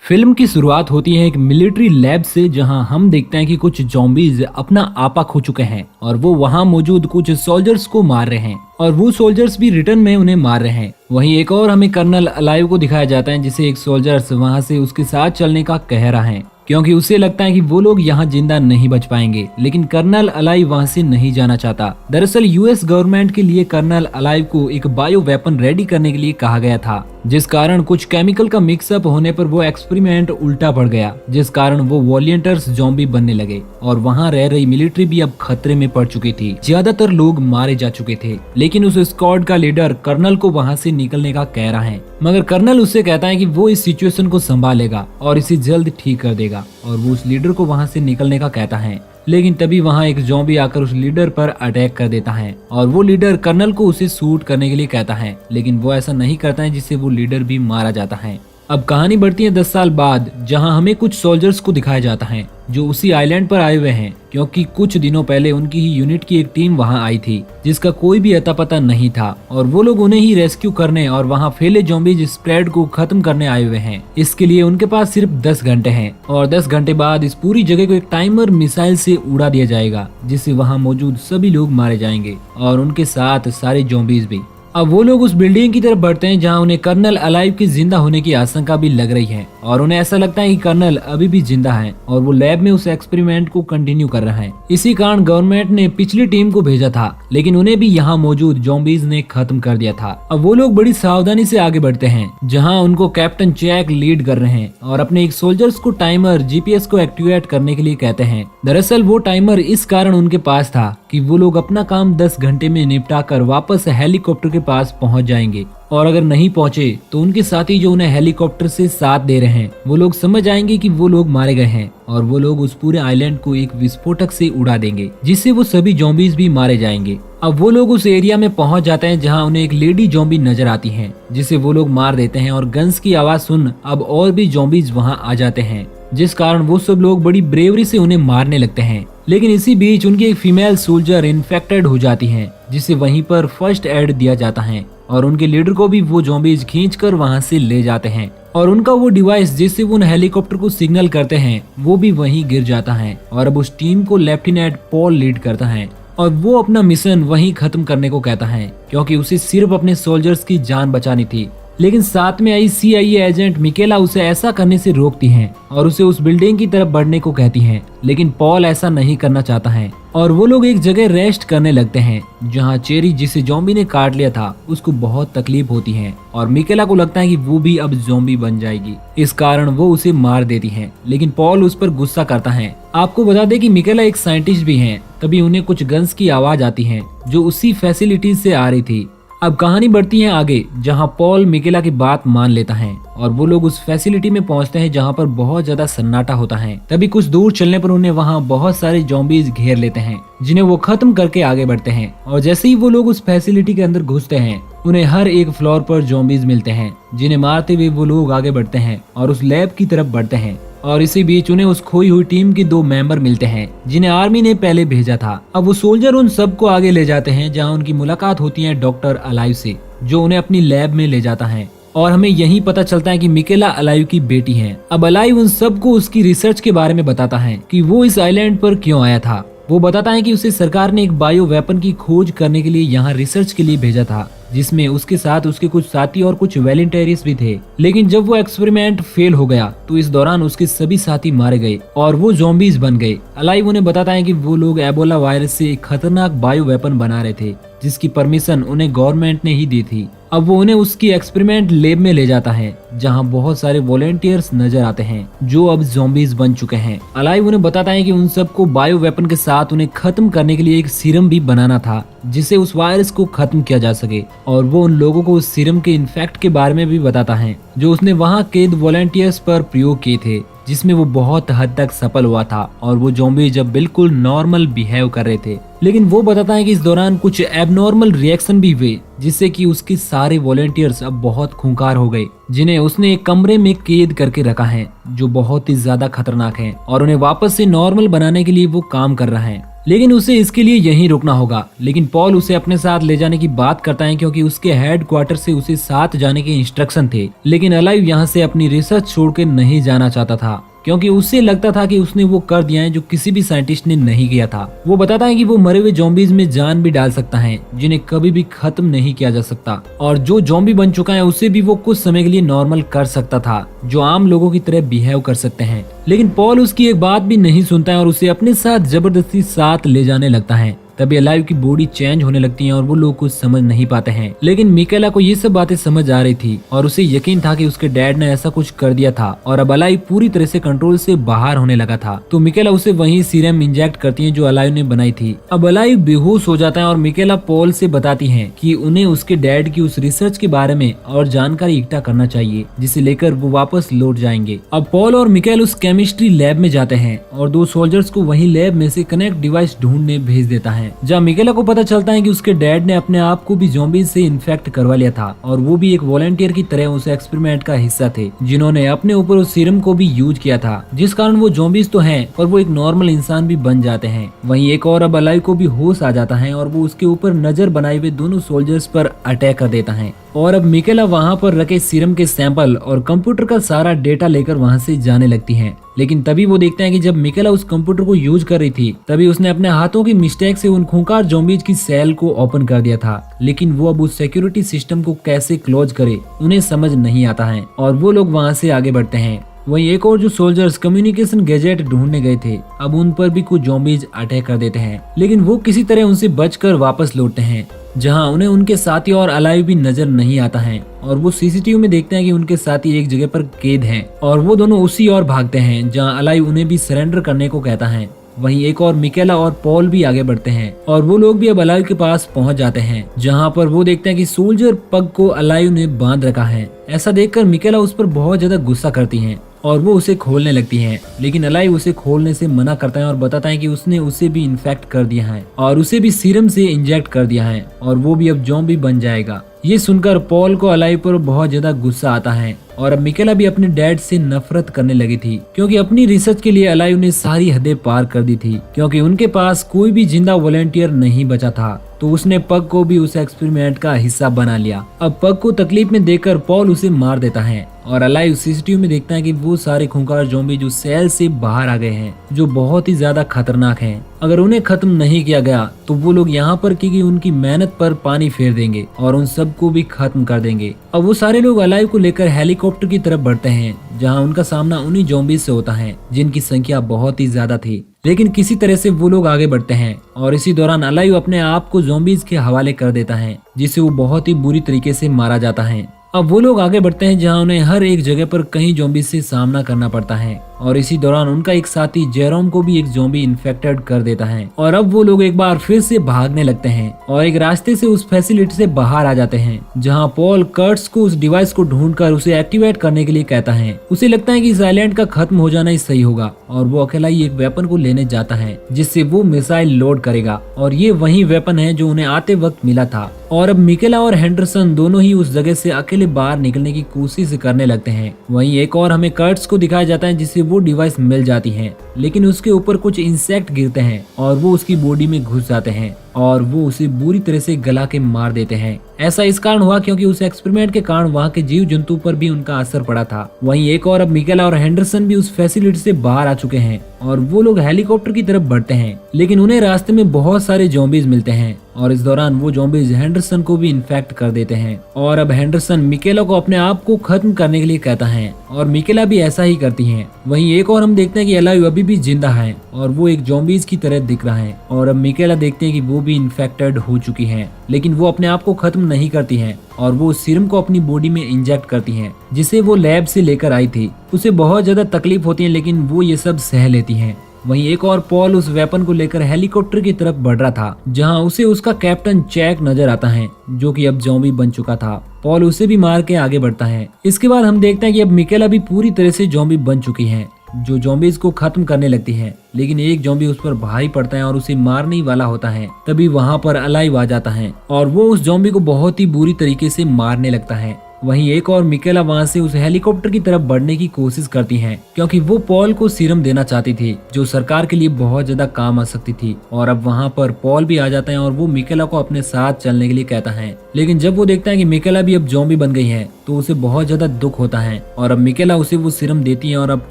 Film की शुरुआत होती है एक मिलिट्री लैब से, जहां हम देखते हैं कि कुछ जॉम्बीज अपना आपा खो चुके हैं और वो वहां मौजूद कुछ सोल्जर्स को मार रहे हैं और वो सोल्जर्स भी रिटर्न में उन्हें मार रहे हैं। वहीं एक और हमें कर्नल अलाइव को दिखाया जाता है, जिसे एक सोल्जर्स वहां से उसके साथ चलने का कह रहा है क्योंकि उसे लगता है कि वो लोग यहाँ जिंदा नहीं बच पाएंगे। लेकिन कर्नल अलाइव वहां से नहीं जाना चाहता। दरअसल यूएस गवर्नमेंट के लिए कर्नल अलाइव को एक बायो वेपन रेडी करने के लिए कहा गया था, जिस कारण कुछ केमिकल का मिक्सअप होने पर वो एक्सपेरिमेंट उल्टा पड़ गया, जिस कारण वो वॉलियंटर्स जॉम्बी बनने लगे और वहाँ रह रही मिलिट्री भी अब खतरे में पड़ चुकी थी। ज्यादातर लोग मारे जा चुके थे, लेकिन उस स्क्वाड का लीडर कर्नल को वहाँ से निकलने का कह रहा है, मगर कर्नल उससे कहता है कि वो इस सिचुएशन को संभालेगा और इसे जल्द ठीक कर देगा और वो उस लीडर को वहाँ से निकलने का कहता है। लेकिन तभी वहाँ एक जॉम्बी आकर उस लीडर पर अटैक कर देता है और वो लीडर कर्नल को उसे शूट करने के लिए कहता है, लेकिन वो ऐसा नहीं करता है, जिससे वो लीडर भी मारा जाता है। अब कहानी बढ़ती है 10 साल बाद, जहां हमें कुछ सोल्जर्स को दिखाया जाता है जो उसी आइलैंड पर आए हुए हैं क्योंकि कुछ दिनों पहले उनकी ही यूनिट की एक टीम वहां आई थी जिसका कोई भी अता पता नहीं था और वो लोग उन्हें ही रेस्क्यू करने और वहां फैले ज़ॉम्बीज स्प्रेड को खत्म करने आए हुए हैं। इसके लिए उनके पास सिर्फ 10 घंटे हैं और 10 घंटे बाद इस पूरी जगह को एक टाइमर मिसाइल से उड़ा दिया जाएगा, जिससे वहाँ मौजूद सभी लोग मारे जाएंगे और उनके साथ सारे ज़ॉम्बीज भी। अब वो लोग उस बिल्डिंग की तरफ बढ़ते हैं जहां उन्हें कर्नल अलाइव के जिंदा होने की आशंका भी लग रही है और उन्हें ऐसा लगता है कि कर्नल अभी भी जिंदा है और वो लैब में उस एक्सपेरिमेंट को कंटिन्यू कर रहा है। इसी कारण गवर्नमेंट ने पिछली टीम को भेजा था, लेकिन उन्हें भी यहाँ मौजूद ज़ॉम्बीज ने खत्म कर दिया था। अब वो लोग बड़ी सावधानी से आगे बढ़ते हैं, जहाँ उनको कैप्टन चैक लीड कर रहे हैं और अपने एक सोल्जर्स को टाइमर जीपीएस को एक्टिवेट करने के लिए कहते हैं। दरअसल वो टाइमर इस कारण उनके पास था कि वो लोग अपना काम 10 घंटे में निपटा कर वापस हेलीकॉप्टर के पास पहुंच जाएंगे और अगर नहीं पहुंचे तो उनके साथी जो उन्हें हेलीकॉप्टर से साथ दे रहे हैं वो लोग समझ जाएंगे कि वो लोग मारे गए हैं और वो लोग उस पूरे आइलैंड को एक विस्फोटक से उड़ा देंगे, जिससे वो सभी ज़ॉम्बीज भी मारे जाएंगे। अब वो लोग उस एरिया में पहुंच जाते हैं जहां उन्हें एक लेडी ज़ॉम्बी नजर आती है, जिसे वो लोग मार देते हैं और गन्स की आवाज सुन अब और भी ज़ॉम्बीज वहां आ जाते हैं, जिस कारण वो सब लोग बड़ी ब्रेवरी से उन्हें मारने लगते हैं। लेकिन इसी बीच उनकी एक फीमेल सोल्जर इन्फेक्टेड हो जाती है, जिसे वहीं पर फर्स्ट एड दिया जाता है और उनके लीडर को भी वो ज़ॉम्बीज खींचकर वहां से ले जाते हैं और उनका वो डिवाइस जिससे वो उन हेलीकॉप्टर को सिग्नल करते हैं वो भी वहीं गिर जाता है और अब उस टीम को लेफ्टिनेंट पॉल लीड करता है और वो अपना मिशन वहीं खत्म करने को कहता है क्योंकि उसे सिर्फ अपने सोल्जर्स की जान बचानी थी। लेकिन साथ में आई CIA एजेंट मिकेला उसे ऐसा करने से रोकती हैं और उसे उस बिल्डिंग की तरफ बढ़ने को कहती हैं, लेकिन पॉल ऐसा नहीं करना चाहता है और वो लोग एक जगह रेस्ट करने लगते हैं जहां चेरी, जिसे ज़ॉम्बी ने काट लिया था, उसको बहुत तकलीफ होती है और मिकेला को लगता है कि वो भी अब ज़ॉम्बी बन जाएगी, इस कारण वो उसे मार देती है। लेकिन पॉल उस पर गुस्सा करता है। आपको बता दें कि मिकेला एक साइंटिस्ट भी हैं। तभी उन्हें कुछ गन्स की आवाज आती है जो उसी फैसिलिटीज से आ रही थी। अब कहानी बढ़ती है आगे, जहां पॉल मिकेला की बात मान लेता है और वो लोग उस फैसिलिटी में पहुंचते हैं जहां पर बहुत ज्यादा सन्नाटा होता है। तभी कुछ दूर चलने पर उन्हें वहां बहुत सारे ज़ॉम्बीज घेर लेते हैं, जिन्हें वो खत्म करके आगे बढ़ते हैं और जैसे ही वो लोग उस फैसिलिटी के अंदर घुसते हैं उन्हें हर एक फ्लोर पर ज़ॉम्बीज मिलते हैं, जिन्हें मारते हुए वो लोग आगे बढ़ते हैं और उस लैब की तरफ बढ़ते हैं और इसी बीच उन्हें उस खोई हुई टीम के 2 मेंबर मिलते हैं जिन्हें आर्मी ने पहले भेजा था। अब वो सोल्जर उन सबको आगे ले जाते हैं जहां उनकी मुलाकात होती है डॉक्टर अलाइव से, जो उन्हें अपनी लैब में ले जाता है और हमें यही पता चलता है कि मिकेला अलाइव की बेटी है। अब अलाइव उन सबको उसकी रिसर्च के बारे में बताता है कि वो इस आइलैंड पर क्यों आया था। वो बताता है कि उसे सरकार ने एक बायो वेपन की खोज करने के लिए यहाँ रिसर्च के लिए भेजा था, जिसमें उसके साथ उसके कुछ साथी और कुछ वॉलंटियर्स भी थे। लेकिन जब वो एक्सपेरिमेंट फेल हो गया तो इस दौरान उसके सभी साथी मारे गए और वो ज़ॉम्बीज बन गए। अलाइव उन्हें बताता है कि वो लोग एबोला वायरस से एक खतरनाक बायो वेपन बना रहे थे, जिसकी परमिशन उन्हें गवर्नमेंट ने ही दी थी। अब वो उन्हें उसकी एक्सपेरिमेंट लैब में ले जाता है जहां बहुत सारे वॉलंटियर्स नजर आते हैं जो अब ज़ॉम्बीज बन चुके हैं। अलाइव उन्हें बताता है कि उन सबको बायो वेपन के साथ उन्हें खत्म करने के लिए एक सीरम भी बनाना था, जिससे उस वायरस को खत्म किया जा सके और वो उन लोगों को उस सीरम के इन्फेक्ट के बारे में भी बताता है जो उसने वहां कैद वॉलंटियर्स पर प्रयोग किए थे, जिसमें वो बहुत हद तक सफल हुआ था और वो ज़ॉम्बी जब बिल्कुल नॉर्मल बिहेव कर रहे थे। लेकिन वो बताता है कि इस दौरान कुछ एबनॉर्मल रिएक्शन भी हुए, जिससे कि उसके सारे वॉलंटियर्स अब बहुत खूंखार हो गए, जिन्हें उसने एक कमरे में कैद करके रखा है जो बहुत ही ज्यादा खतरनाक है और उन्हें वापस से नॉर्मल बनाने के लिए वो काम कर रहा है। लेकिन उसे इसके लिए यहीं रुकना होगा। लेकिन पॉल उसे अपने साथ ले जाने की बात करता है क्योंकि उसके हेड क्वार्टर से उसे साथ जाने के इंस्ट्रक्शन थे। लेकिन अलाइव यहाँ से अपनी रिसर्च छोड़ के नहीं जाना चाहता था क्योंकि उससे लगता था कि उसने वो कर दिया है जो किसी भी साइंटिस्ट ने नहीं किया था। वो बताता है कि वो मरे हुए ज़ॉम्बीज में जान भी डाल सकता है जिन्हें कभी भी खत्म नहीं किया जा सकता, और जो ज़ॉम्बी बन चुका है उसे भी वो कुछ समय के लिए नॉर्मल कर सकता था, जो आम लोगों की तरह बिहेव कर सकते हैं। लेकिन पॉल उसकी एक बात भी नहीं सुनता है और उसे अपने साथ जबरदस्ती साथ ले जाने लगता है। तभी अलाइव की बॉडी चेंज होने लगती है और वो लोग कुछ समझ नहीं पाते हैं। लेकिन मिकेला को ये सब बातें समझ आ रही थी और उसे यकीन था कि उसके डैड ने ऐसा कुछ कर दिया था और अब अलाइव पूरी तरह से कंट्रोल से बाहर होने लगा था। तो मिकेला उसे वही सीरम इंजेक्ट करती है जो अलाइव ने बनाई थी। अब अलाइव बेहोश हो जाता है और मिकेला पॉल से बताती है कि उन्हें उसके डैड की उस रिसर्च के बारे में और जानकारी इकट्ठा करना चाहिए जिसे लेकर वो वापस लौट जाएंगे। अब पॉल और मिकेल उस केमिस्ट्री लैब में जाते हैं और 2 सोल्जर्स को वही लैब में से कनेक्ट डिवाइस ढूंढने भेज देता है, जहाँ मिकेला को पता चलता है कि उसके डैड ने अपने आप को भी ज़ॉम्बीज से इन्फेक्ट करवा लिया था और वो भी एक वॉलंटियर की तरह उस एक्सपेरिमेंट का हिस्सा थे जिन्होंने अपने ऊपर उस सीरम को भी यूज किया था, जिस कारण वो ज़ॉम्बीज तो हैं और वो एक नॉर्मल इंसान भी बन जाते हैं। वहीं एक और अब अलाइव को भी होश आ जाता है और वो उसके ऊपर नजर बनाए हुए दोनों सोल्जर्स पर अटैक कर देता है। और अब मिकेला वहाँ पर रखे सीरम के सैंपल और कंप्यूटर का सारा डेटा लेकर वहाँ से जाने लगती है। लेकिन तभी वो देखते हैं कि जब मिकेला उस कंप्यूटर को यूज कर रही थी तभी उसने अपने हाथों की मिस्टेक से उन खूंखार ज़ॉम्बीज की सेल को ओपन कर दिया था। लेकिन वो अब उस सिक्योरिटी सिस्टम को कैसे क्लोज करे उन्हें समझ नहीं आता है और वो लोग वहाँ से आगे बढ़ते हैं। वहीं एक और जो सोल्जर्स कम्युनिकेशन गैजेट ढूंढने गए थे अब उन पर भी कुछ ज़ॉम्बीज अटैक कर देते हैं, लेकिन वो किसी तरह उनसे बचकर वापस लौटते हैं, जहां उन्हें उनके साथी और अलाइव भी नजर नहीं आता है। और वो सीसीटीवी में देखते हैं कि उनके साथी एक जगह पर कैद हैं और वो दोनों उसी ओर भागते हैं जहां अलाइव उन्हें भी सरेंडर करने को कहता है। वहीं एक और मिकेला और पॉल भी आगे बढ़ते हैं और वो लोग भी अब अलाइव के पास पहुंच जाते हैं, जहां पर वो देखते हैं कि सोल्जर पग को अलाइव ने बांध रखा है। ऐसा देखकर मिकेला उस पर बहुत ज्यादा गुस्सा करती है और वो उसे खोलने लगती है, लेकिन अलाइव उसे खोलने से मना करता है और बताता है कि उसने उसे भी इन्फेक्ट कर दिया है और उसे भी सीरम से इंजेक्ट कर दिया है और वो भी अब ज़ॉम्बी बन जाएगा। ये सुनकर पॉल को अलाइव पर बहुत ज्यादा गुस्सा आता है और अब मिकेला भी अपने डैड से नफरत करने लगी थी क्योंकि अपनी रिसर्च के लिए अलाइव ने सारी हदें पार कर दी थी, क्योंकि उनके पास कोई भी जिंदा वॉलंटियर नहीं बचा था। तो उसने पग को भी उस एक्सपेरिमेंट का हिस्सा बना लिया। अब पग को तकलीफ में देखकर पॉल उसे मार देता है और अलाइव सीसीटीवी में देखता है कि वो सारे खूंखार ज़ॉम्बी जो सेल से बाहर आ गए हैं, जो बहुत ही ज्यादा खतरनाक हैं। अगर उन्हें खत्म नहीं किया गया तो वो लोग यहाँ पर की उनकी मेहनत पर पानी फेर देंगे और उन सबको भी खत्म कर देंगे। अब वो सारे लोग अलाइव को लेकर हेलीकॉप्टर की तरफ बढ़ते हैं, जहाँ उनका सामना उन्हीं ज़ॉम्बी से होता है जिनकी संख्या बहुत ही ज्यादा थी। लेकिन किसी तरह से वो लोग आगे बढ़ते हैं और इसी दौरान अलाइव अपने आप को ज़ॉम्बीज के हवाले कर देता है, जिससे वो बहुत ही बुरी तरीके से मारा जाता है। अब वो लोग आगे बढ़ते हैं जहां उन्हें हर एक जगह पर कई ज़ॉम्बीज से सामना करना पड़ता है और इसी दौरान उनका एक साथी जेरोम को भी एक ज़ॉम्बी इन्फेक्टेड कर देता है और अब वो लोग एक बार फिर से भागने लगते हैं और एक रास्ते से उस फैसिलिटी से बाहर आ जाते हैं, जहां पॉल कर्ट्स को उस डिवाइस को ढूंढकर उसे एक्टिवेट करने के लिए कहता है। उसे लगता है कि इस आइलैंड का खत्म हो जाना ही सही होगा और वो अकेला ही एक वेपन को लेने जाता है जिससे वो मिसाइल लोड करेगा और ये वही वेपन है जो उन्हें आते वक्त मिला था। और अब मिकेला और हेंडरसन दोनों ही उस जगह से अकेले बाहर निकलने की कोशिश करने लगते हैं। वहीं एक और हमें कर्ट्स को दिखाया जाता है जिससे वो डिवाइस मिल जाती है, लेकिन उसके ऊपर कुछ इंसेक्ट गिरते हैं और वो उसकी बॉडी में घुस जाते हैं और वो उसे बुरी तरह से गला के मार देते हैं। ऐसा इस कारण हुआ क्योंकि उस एक्सपेरिमेंट के कारण वहाँ के जीव जंतु पर भी उनका असर पड़ा था। वहीं एक और अब मिकेला और हेंडरसन भी उस फैसिलिटी से बाहर आ चुके हैं और वो लोग हेलीकॉप्टर की तरफ बढ़ते हैं, लेकिन उन्हें रास्ते में बहुत सारे ज़ॉम्बीज मिलते हैं और इस दौरान वो ज़ॉम्बीज हेंडरसन को भी इन्फेक्ट कर देते हैं और अब हेंडरसन मिकेला को अपने आप को खत्म करने के लिए कहता है और मिकेला भी ऐसा ही करती है। वहीं एक और हम देखते हैं कि अलाइव अभी भी जिंदा है और वो एक ज़ॉम्बीज की तरह दिख रहा है और अब मिकेला देखते हैं कि वो भी इन्फेक्टेड हो चुकी है, लेकिन वो अपने आप को खत्म नहीं करती है और वो सीरम को अपनी बॉडी में इंजेक्ट करती है जिसे वो लैब से लेकर आई थी। उसे बहुत ज्यादा तकलीफ होती है लेकिन वो ये सब सह लेती है। वहीं एक और पॉल उस वेपन को लेकर हेलीकॉप्टर की तरफ बढ़ रहा था, जहां उसे उसका कैप्टन चैक नजर आता है जो कि अब ज़ॉम्बी बन चुका था। पॉल उसे भी मार के आगे बढ़ता है। इसके बाद हम देखते हैं कि अब मिकेला भी पूरी तरह से ज़ॉम्बी बन चुकी है, जो ज़ॉम्बीज को खत्म करने लगती है, लेकिन एक ज़ॉम्बी उस पर भारी पड़ता है और उसे मारने वाला होता है। तभी वहाँ पर अलाइव आ जाता है और वो उस ज़ॉम्बी को बहुत ही बुरी तरीके से मारने लगता है। वहीं एक और मिकेला वहां से उस हेलीकॉप्टर की तरफ बढ़ने की कोशिश करती हैं, क्योंकि वो पॉल को सीरम देना चाहती थी जो सरकार के लिए बहुत ज्यादा काम आ सकती थी। और अब वहां पर पॉल भी आ जाता है और वो मिकेला को अपने साथ चलने के लिए कहता है। लेकिन जब वो देखता है कि मिकेला भी अब ज़ॉम्बी बन गई है तो उसे बहुत ज्यादा दुख होता है और अब मिकेला उसे वो सीरम देती है और अब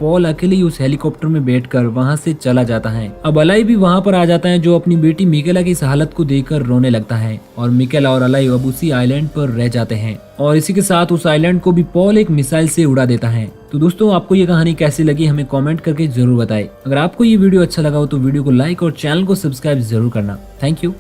पॉल अकेले ही उस हेलीकॉप्टर में बैठकर वहां से चला जाता है। अब अलाई भी वहां पर आ जाता है जो अपनी बेटी मिकेला की इस हालत को देखकर रोने लगता है और मिकेला और अलाई अब उसी आइलैंड पर रह जाते हैं और इसी के साथ उस आइलैंड को भी पॉल एक मिसाइल से उड़ा देता है। तो दोस्तों, आपको ये कहानी कैसी लगी हमें कमेंट करके जरूर बताएं। अगर आपको ये वीडियो अच्छा लगा हो तो वीडियो को लाइक और चैनल को सब्सक्राइब जरूर करना। Thank you.